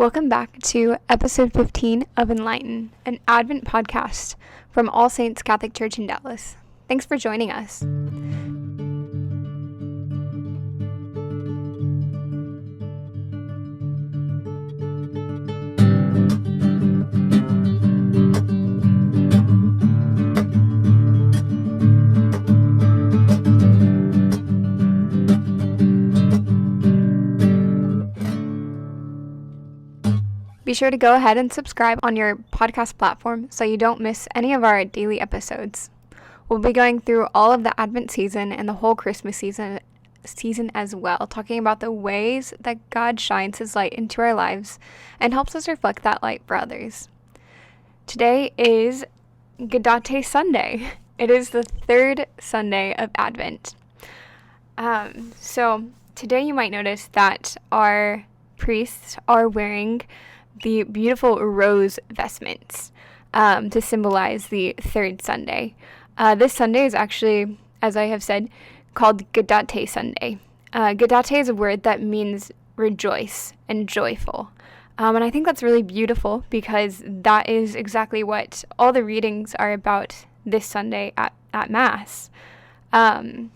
Welcome back to episode 15 of Enlighten, an Advent podcast from All Saints Catholic Church in Dallas. Thanks for joining us. Be sure to go ahead and subscribe on your podcast platform so you don't miss any of our daily episodes. We'll be going through all of the Advent season and the whole Christmas season as well, talking about the ways that God shines His light into our lives and helps us reflect that light for others. Today is Gaudete Sunday. It is the third Sunday of Advent. So today you might notice that our priests are wearing the beautiful rose vestments to symbolize the third Sunday. This Sunday is actually, as I have said, called Gaudete Sunday. Gaudete is a word that means rejoice and joyful. And I think that's really beautiful because that is exactly what all the readings are about this Sunday at Mass. So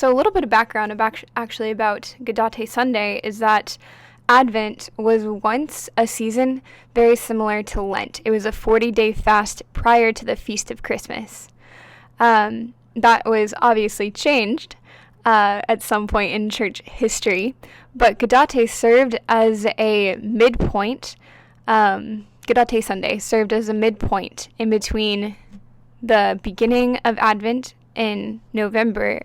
a little bit of background about Gaudete Sunday is that Advent was once a season very similar to Lent. It was a 40-day fast prior to the Feast of Christmas. That was obviously changed at some point in church history, but Gaudete served as a midpoint. Gaudete Sunday served as a midpoint in between the beginning of Advent in November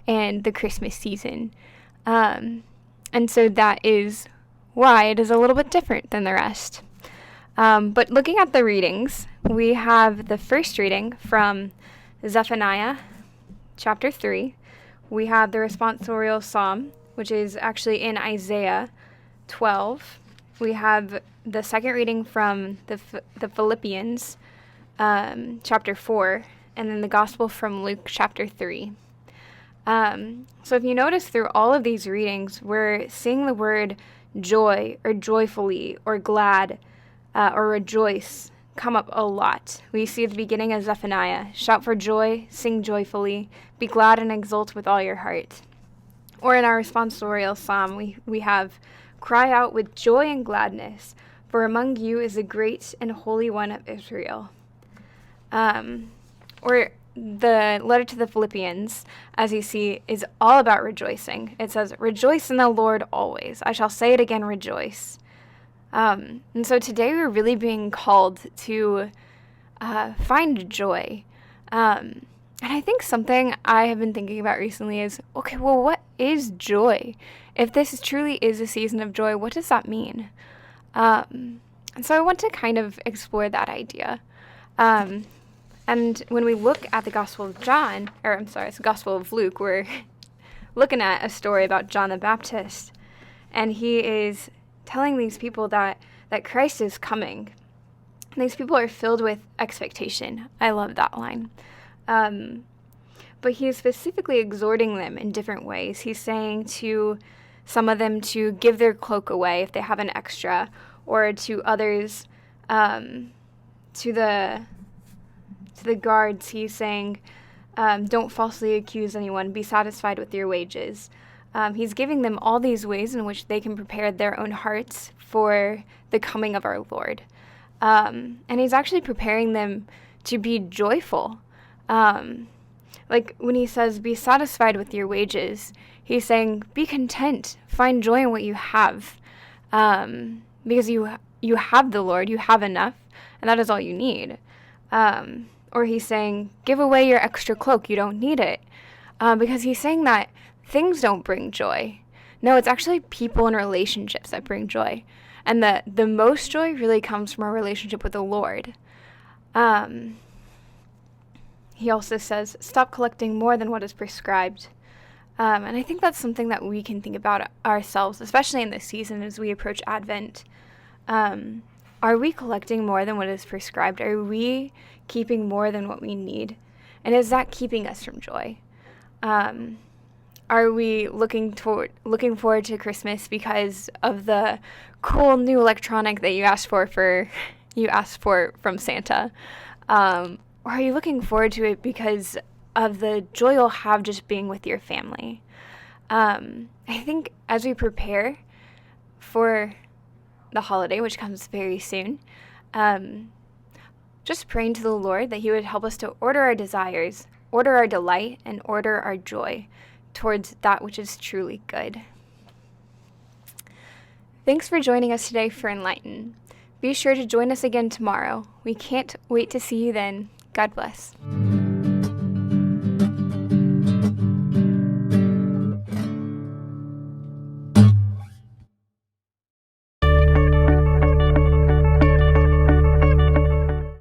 and the Christmas season. And so that is why it is a little bit different than the rest. But looking at the readings, we have the first reading from Zephaniah chapter 3. We have the responsorial psalm, which is actually in Isaiah 12. We have the second reading from the Philippians chapter 4, and then the gospel from Luke chapter 3. So if you notice through all of these readings, we're seeing the word joy or joyfully or glad or rejoice come up a lot. We see at the beginning of Zephaniah, shout for joy, sing joyfully, be glad and exult with all your heart. Or in our responsorial psalm, we have cry out with joy and gladness, for among you is a great and holy one of Israel. Or the letter to the Philippians, as you see, is all about rejoicing. It says, rejoice in the Lord always. I shall say it again, rejoice. And so today we're really being called to find joy. And I think something I have been thinking about recently is, okay, well, what is joy? If this truly is a season of joy, what does that mean? And so I want to kind of explore that idea. And when we look at the Gospel of it's the Gospel of Luke, we're looking at a story about John the Baptist. And he is telling these people that Christ is coming. And these people are filled with expectation. I love that line. But he is specifically exhorting them in different ways. He's saying to some of them to give their cloak away if they have an extra, or to others, to the guards, he's saying, don't falsely accuse anyone, be satisfied with your wages. He's giving them all these ways in which they can prepare their own hearts for the coming of our Lord. And he's actually preparing them to be joyful. Like when he says, be satisfied with your wages, he's saying, be content, find joy in what you have. Because you have the Lord, you have enough, and that is all you need. Or he's saying, give away your extra cloak, you don't need it. Because he's saying that things don't bring joy. No, it's actually people and relationships that bring joy. And the most joy really comes from our relationship with the Lord. He also says, stop collecting more than what is prescribed. And I think that's something that we can think about ourselves, especially in this season as we approach Advent. Are we collecting more than what is prescribed? Are we keeping more than what we need? And is that keeping us from joy? Are we looking forward to Christmas because of the cool new electronic that you asked for from Santa? Or are you looking forward to it because of the joy you'll have just being with your family? I think as we prepare for the holiday, which comes very soon, just praying to the Lord that He would help us to order our desires, order our delight, and order our joy towards that which is truly good. Thanks for joining us today for Enlighten. Be sure to join us again tomorrow. We can't wait to see you then. God bless.